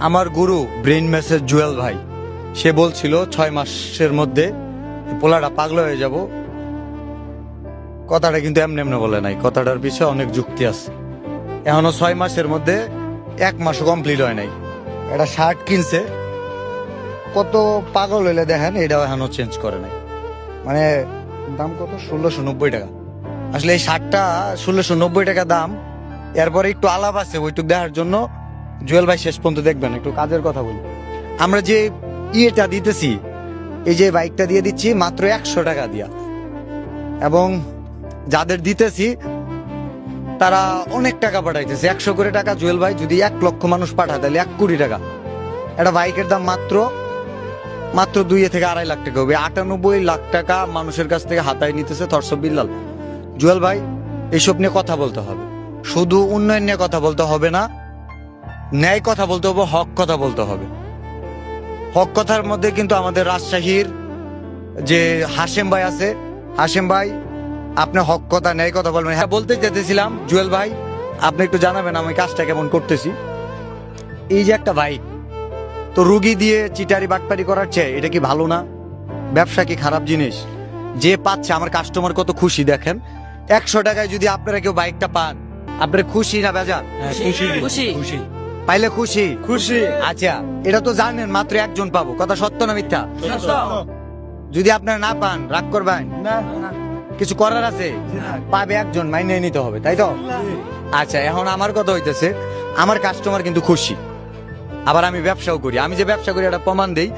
আমার গুরু brain message Jewel ভাই, সে বলছিল 6 মাসের মধ্যে পোলাটা পাগল হয়ে যাব। কথাটা কিন্তু এমনি এমনি বলে নাই, কথাটার পিছনে অনেক যুক্তি আছে। এখনো 6 মাসের মধ্যে 1 মাসও কমপ্লিট হয় নাই। একটা শার্ট কিনছে, কত পাগল হইলে দেখেন, এটাও এখনো চেঞ্জ করে নাই। মানে দাম কত? 1690 টাকা। আসলে এই শার্টটা 1690 টাকা দাম। এরপরে একটু আলাপ আছে, ওইটুক দেখার জন্য জুয়েল ভাই শেষ পর্যন্ত দেখবেন। একটু কাজের কথা বলি। আমরা যে ইয়েটা দিতেছি, এই যে বাইকটা দিয়ে দিচ্ছি মাত্র 100 টাকা দিয়া, এবং যাদের দিতেছি তারা অনেক টাকা পাঠাইতেছে। 100 করে টাকা জুয়েল ভাই যদি 1 লক্ষ মানুষ পাঠায় তাহলে 1 কোটি টাকা। একটা বাইকের দাম মাত্র 2 থেকে 2.5 লাখ টাকা হবে। 98 লাখ টাকা মানুষের কাছ থেকে হাতায় নিতেছে থরসব বিল্লাল। জুয়েল ভাই, এইসব নিয়ে কথা বলতে হবে। শুধু উন্নয়ন নিয়ে কথা বলতে হবে না, ন্যায় কথা বলতে হবে, হক কথা বলতে হবে। হক কথার মধ্যে কিন্তু আমাদের রাজশাহীর যে হাশেম ভাই আছে, হাশেম ভাই আপনি হক কথা ন্যায় কথা বলবেন। হ্যাঁ, বলতে যেতেছিলাম জুয়েল ভাই, আপনি একটু জানাবেন আমি কাজটা কেমন করতেছি। এই যে একটা বাইক, তো রুগী দিয়ে চিটারি বাটপারি করার চেয়ে এটা কি ভালো না? ব্যবসা কি খারাপ জিনিস? যে পাচ্ছে, আমার কাস্টমার কত খুশি দেখেন। 100 টাকায় যদি আপনারা কেউ বাইকটা পান, আপনারা খুশি না বেজার? খুশি। পাইলে খুশি? খুশি। আচ্ছা, এটা তো জানেন মাত্র একজন পাবো, কথা সত্য না মিথ্যা? যদি আপনারা না পান রাগ করবেন? না। কিছু করার আছে? পাবে একজন, মাইনে নিতে হবে, তাই তো? আচ্ছা, এখন আমার কথা হইতেছে, আমার কাস্টমার কিন্তু খুশি। আবার আমি ব্যবসাও করি, আমি যে ব্যবসা করি এটা প্রমাণ দেই।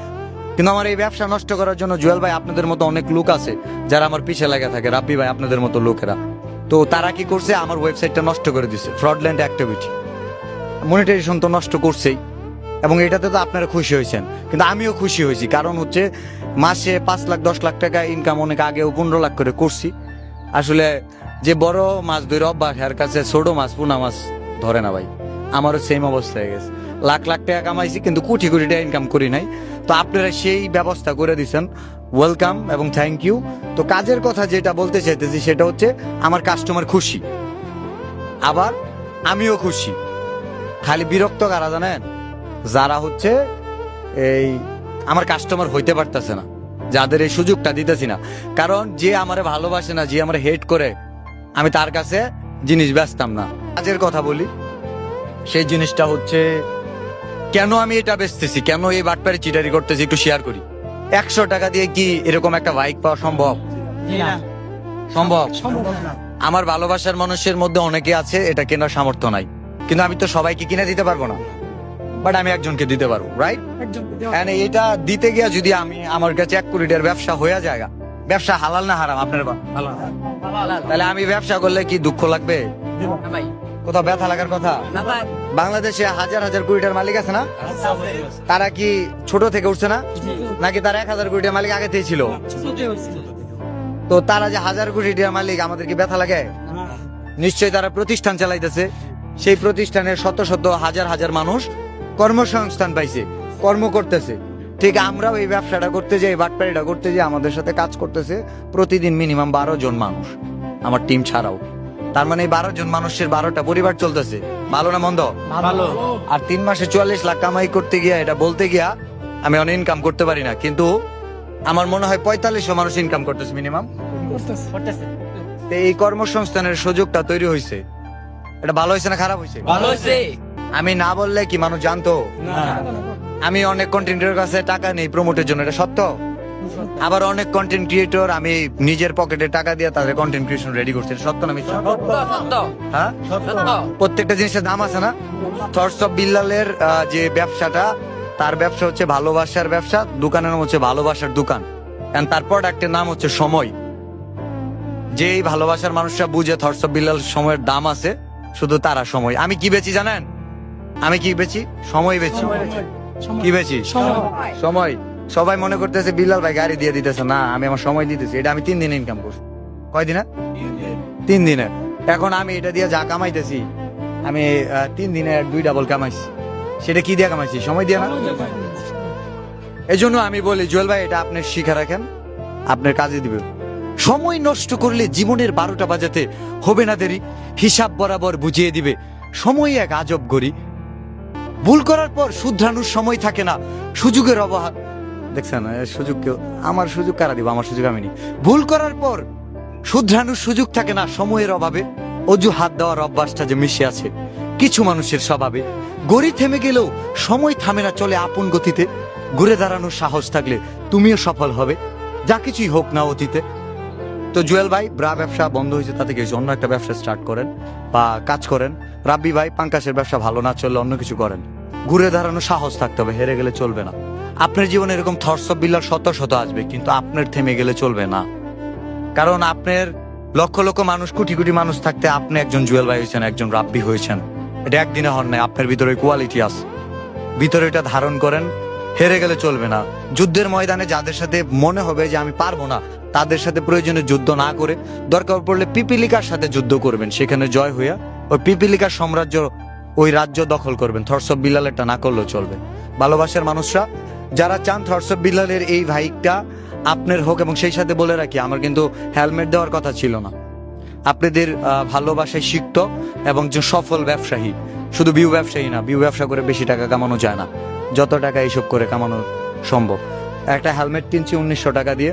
কিন্তু আমার এই ব্যবসা নষ্ট করার জন্য জুয়েল ভাই আপনাদের মতো অনেক লোক আছে যারা আমার পিছে লাগা থাকে, রাব্বি ভাই আপনাদের মতো লোকেরা। তো তারা কি করছে, আমার ওয়েবসাইটটা নষ্ট করে দিছে। ফ্রডল্যান্ড অ্যাক্টিভিটি, মনিটাইজেশন তো নষ্ট করছেই, এবং এটাতে তো আপনারা খুশি হয়েছেন, কিন্তু আমিও খুশি হয়েছি। কারণ হচ্ছে মাসে 5 লাখ 10 লাখ টাকা ইনকাম অনেক আগেও 15 লাখ করে করছি। আসলে যে বড় মাছ ধরে অভ্যাস, এর কাছে ছোট মাছ পোনা মাছ ধরে না ভাই। আমারও সেম অবস্থা হয়ে গেছে। লাখ লাখ টাকা কামাইছি কিন্তু কোটি কোটি টাকা ইনকাম করি নাই। তো আপনারা সেই ব্যবস্থা করে দিচ্ছেন, ওয়েলকাম এবং থ্যাংক ইউ। তো কাজের কথা যেটা বলতে চাইতেছি সেটা হচ্ছে, আমার কাস্টমার খুশি, আবার আমিও খুশি। খালি বিরক্ত কারা জানেন? যারা হচ্ছে এই আমার কাস্টমার হইতে পারতেছে না, যাদের এই সুযোগটা দিতেছি না। কারণ যে আমারে ভালোবাসে না, যে আমারে হেট করে, আমি তার কাছে জিনিস বেচতাম না। কাজের কথা বলি, সেই জিনিসটা হচ্ছে কেন আমি এটা বেচতেছি, কেন এই বাটপারি চিটারি করতেছি, একটু শেয়ার করি। 100 টাকা দিয়ে কি এরকম একটা বাইক পাওয়া সম্ভব? সম্ভব? আমার ভালোবাসার মানুষের মধ্যে অনেকে আছে এটা কেনার সামর্থ্য নাই, কিন্তু আমি তো সবাইকে কিনে দিতে পারবো না, বাট আমি একজনকে দিতে পারবো, রাইট? এটা দিতে গিয়া যদি আমার কাছে 1 কোটি টাকার ব্যবসা হয়ে যায়, ব্যবসা হালাল না হারাম আপনার? তাহলে আমি ব্যবসা করলে কি দুঃখ লাগবে? কোথাও ব্যথা লাগার কথা? বাংলাদেশে হাজার হাজার কোটি টাকার মালিক আছে না? তারা কি ছোট থেকে উঠছে না? নাকি তারা 1000 কোটি টাকার মালিক আগে থেকে ছিল? তো তারা যে 1000 কোটি টাকার মালিক, আমাদের কি ব্যথা লাগে? নিশ্চয়ই তারা প্রতিষ্ঠান চালাইতেছে, সেই প্রতিষ্ঠানের শত শত হাজার হাজার মানুষ কর্মসংস্থান পাইছে, কর্ম করতেছে। ঠিক আমরাও এই ব্যবসাটা করতে যাই, বাটপাড়িটা করতে যাই, আমাদের সাথে কাজ করতেছে প্রতিদিন মিনিমাম 12 জন মানুষ, আমার টিম ছাড়াও। তার মানে এই 12 জন মানুষের 12টা পরিবার চলতেছে। ভালো না মন্দ? ভালো। আর 3 মাসে 44 লাখ কামাই করতে গিয়া, এটা বলতে গিয়া আমি অনেক ইনকাম করতে পারি না, কিন্তু আমার মনে হয় 4500 মানুষ ইনকাম করতেছে মিনিমাম। এই কর্মসংস্থানের সুযোগটা তৈরি হয়েছে, এটা ভালো হয়েছে না খারাপ হয়েছে? ভালো হয়েছে। আমি না বললে কি মানুষ জানতো? আমি অনেক কন্টেন্ট ক্রিয়েটর কাছে টাকা নেই প্রমোটের জন্য, এটা সত্য। আবার অনেক কন্টেন্ট ক্রিয়েটর আমি নিজের পকেটে টাকা দিয়ে তাদের কন্টেন্ট ক্রিয়েশন রেডি করছি, এটা সত্য না মিথ্যা? হ্যাঁ, প্রত্যেকটা জিনিসের দাম আছে না? থরসব বিল্লালের যে ব্যবসাটা, তার ব্যবসা হচ্ছে ভালোবাসার ব্যবসা, দোকানের নাম হচ্ছে ভালোবাসার দোকান, তার প্রোডাক্টের নাম হচ্ছে সময়। যেই ভালোবাসার মানুষরা বুঝে থরসব বিল্লাল সময়ের দাম আছে, শুধু তারা সময়। আমি কি বেচি জানেন? আমি কি বেচি? সময় বেচি। কি বেচি? সময়। সবাই মনে করতেছে বিল্লাল ভাই গাড়ি দিয়ে দিতেছে, না, আমি আমার সময় দিতেছি। এটা আমি 3 দিনে ইনকাম করছি। কয় দিনে? 3 দিনে। এখন আমি এটা দিয়ে যা কামাইতেছি, আমি 3 দিনে 2 ডাবল কামাইছি। সেটা কি দিয়ে কামাইছি? সময় দিয়ে না? এই জন্য আমি বলি জুয়েল ভাই, এটা আপনি শিখে রাখেন, আপনার কাজে দিবে। সময় নষ্ট করলে জীবনের 12টা বাজাতে হবে না দেরি, হিসাব বরাবর বুঝিয়ে দিবে সময় এক আজব গড়ি। ভুল করার পর শুধরানোর সময় থাকে না, সুযোগের অভাব। দেখছেন সুযোগ কেউ, আমার সুযোগ কারা দিব, আমার সুযোগ আমি নি। ভুল করার পর শুধরানোর সুযোগ থাকে না সময়ের অভাবে। অজুহাত দেওয়ার অভ্যাসটা যে মিশে আছে কিছু মানুষের স্বভাবে। গড়ি থেমে গেলেও সময় থামে না, চলে আপন গতিতে। ঘুরে দাঁড়ানোর সাহস থাকলে তুমিও সফল হবে, যা কিছুই হোক না অতীতে। তো জুয়েল ভাই ব্রা ব্যবসা বন্ধ হয়েছে, তাতে কি হয়েছে? অন্য একটা ব্যবসা স্টার্ট করেন বা কাজ করেন। রাব্বি ভাই পাঙ্কাশের ব্যবসা ভালো না চললে অন্য কিছু করেন। ঘুরে দাঁড়ানোর সাহস থাকতে হবে, হেরে গেলে চলবে না। আপনার জীবনে এরকম থটস অফ বিল্লার শত শত আসবে, কিন্তু আপনার থেমে গেলে চলবে না। কারণ আপনার লক্ষ লক্ষ মানুষ, কোটি কোটি মানুষ থাকতে আপনি একজন জুয়েল ভাই হয়েছেন, একজন রাব্বি হয়েছেন। এটা একদিনে হন নাই, আপনার ভিতরে কোয়ালিটি আছে, ভিতরে এটা ধারণ করেন। হেরে গেলে চলবে না। যুদ্ধের ময়দানে যাদের সাথে মনে হবে যে আমি পারবো না, তাদের সাথে প্রয়োজনে যুদ্ধ না করে দরকার পড়লে পিপিলিকার সাথে যুদ্ধ করবেন, সেখানে জয় হইয়া ওই পিপিলিকার সাম্রাজ্য, ওই রাজ্য দখল করবেন। থটস অফ বিল্লালেরটা না করলেও চলবে। ভালোবাসার মানুষরা যারা চান থটস অফ বিল্লালের এই ভাইকটা আপনার হোক, এবং সেই সাথে বলে রাখি আমার কিন্তু হেলমেট দেওয়ার কথা ছিল না। আপনাদের ভালোবাসায় শিখত এবং যে সফল ব্যবসায়ী, শুধু বিউ ব্যবসায়ী না, বিউ ব্যবসা করে বেশি টাকা কামানো যায় না, যত টাকা এইসব করে কামানো সম্ভব। একটা হেলমেট কিনছি 1900 টাকা দিয়ে।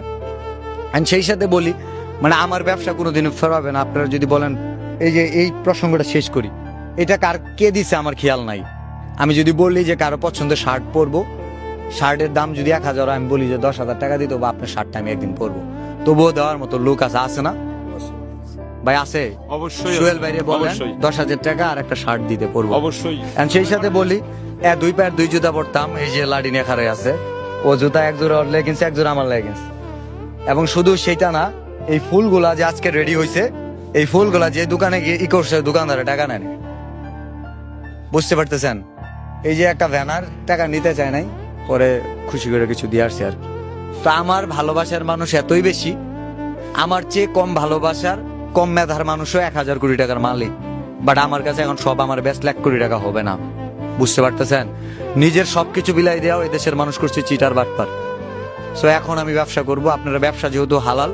অ্যান্ড সেই সাথে বলি, মানে আমার ব্যবসা কোনোদিন ফেরাবে না। আপনারা যদি বলেন, এই যে এই প্রসঙ্গটা শেষ করি, এটা কার কে দিছে আমার খেয়াল নাই। আমি যদি বলি যে কারো পছন্দের শার্ট পরবো, শার্টের দাম যদি 1000, আমি বলি যে 10,000 টাকা দিতে, বা আপনার শার্টটা আমি একদিন পরবো, তবুও দেওয়ার মতো লোক আছে না ভাই? আছে অবশ্যই। সোহেল ভাইরে বলেন 10,000 টাকা আর একটা শার্ট দিতে পরবো অবশ্যই। এন্ড সেই সাথে বলি, 2 পায়ের 2 জুতা পরতাম। এই যে লাডি নিয়ে খাড়াই আছে, ও জুতা এক জোড়া ওর লেগিংস, এক জোড়া আমার লেগিংস। এবং শুধু সেটা না, এই ফুলগুলা যে আজকে রেডি হয়েছে, এই ফুলগুলা যে দোকানে গিয়ে ই করছে, দোকানদারে টাকা নেয়নি। বুঝতে পারতেছেন? এই যে একটা ব্যানার টাকা নিতে চায় নাই, পরে খুশি করে কিছু দিয়ে আসছে আর কি। তো আমার ভালোবাসার মানুষ এতই বেশি, আমার চেয়ে কম ভালোবাসার, কম মেধার মানুষও 1000 কোটি টাকার মালিক। বাট আমার কাছে এখন সব আমার বেস্ট 1 কোটি টাকা হবে না। বুঝতে পারতেছেন? নিজের সবকিছু বিলাই দেওয়া এই দেশের মানুষ করছে চিটার বাটপার। সো এখন আমি ব্যবসা করব। আপনারা ব্যবসা যেহেতু হালাল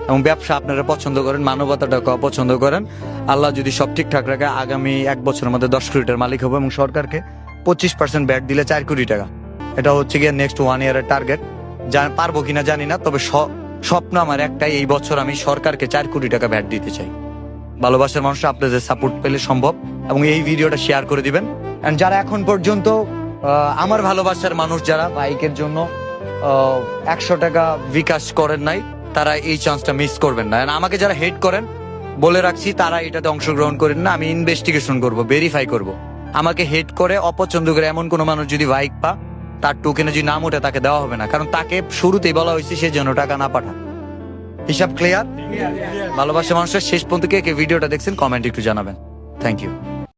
এবং ব্যবসা আপনারা পছন্দ করেন, মানবতাটাকে অপছন্দ করেন, আল্লাহ যদি সব ঠিকঠাক রাখে, আগামী 1 বছরের মধ্যে 10 কোটি টাকার মালিক হবো এবং সরকারকে 25% ব্যাট দিলে 4 কোটি টাকা। এটা হচ্ছে গিয়ে নেক্সট 1 ইয়ারের টার্গেট। পারবো কিনা জানি না, তবে স্বপ্ন আমার একটাই, এই বছর আমি সরকারকে 4 কোটি টাকা ভ্যাট দিতে চাই। ভালোবাসার মানুষ আপনাদের সাপোর্ট পেলে সম্ভব, এবং এই ভিডিওটা শেয়ার করে দিবেন। এন্ড যারা এখন পর্যন্ত আমার ভালোবাসার মানুষ যারা বাইকের জন্য 100 টাকা বিকাশ করেন নাই, তারা এই চান্সটা মিস করবেন না। আমাকে যারা হেট করেন, বলে রাখছি, তারা এটাতে অংশগ্রহণ করেন না। আমি ইনভেস্টিগেশন করব, ভেরিফাই করব। আমাকে হেট করে, অপছন্দ করে এমন কোনো মানুষ যদি বাইক পা, তার টোকেনে যদি নাম ওঠে, তাকে দেওয়া হবে না। কারণ তাকে শুরুতেই বলা হয়েছে সে যেন টাকা না পাঠায়। হিসাব ক্লিয়ার? ভালোবাসা মানুষের শেষ পর্যন্ত কে ভিডিওটা দেখছেন কমেন্ট একটু জানাবেন। Thank you.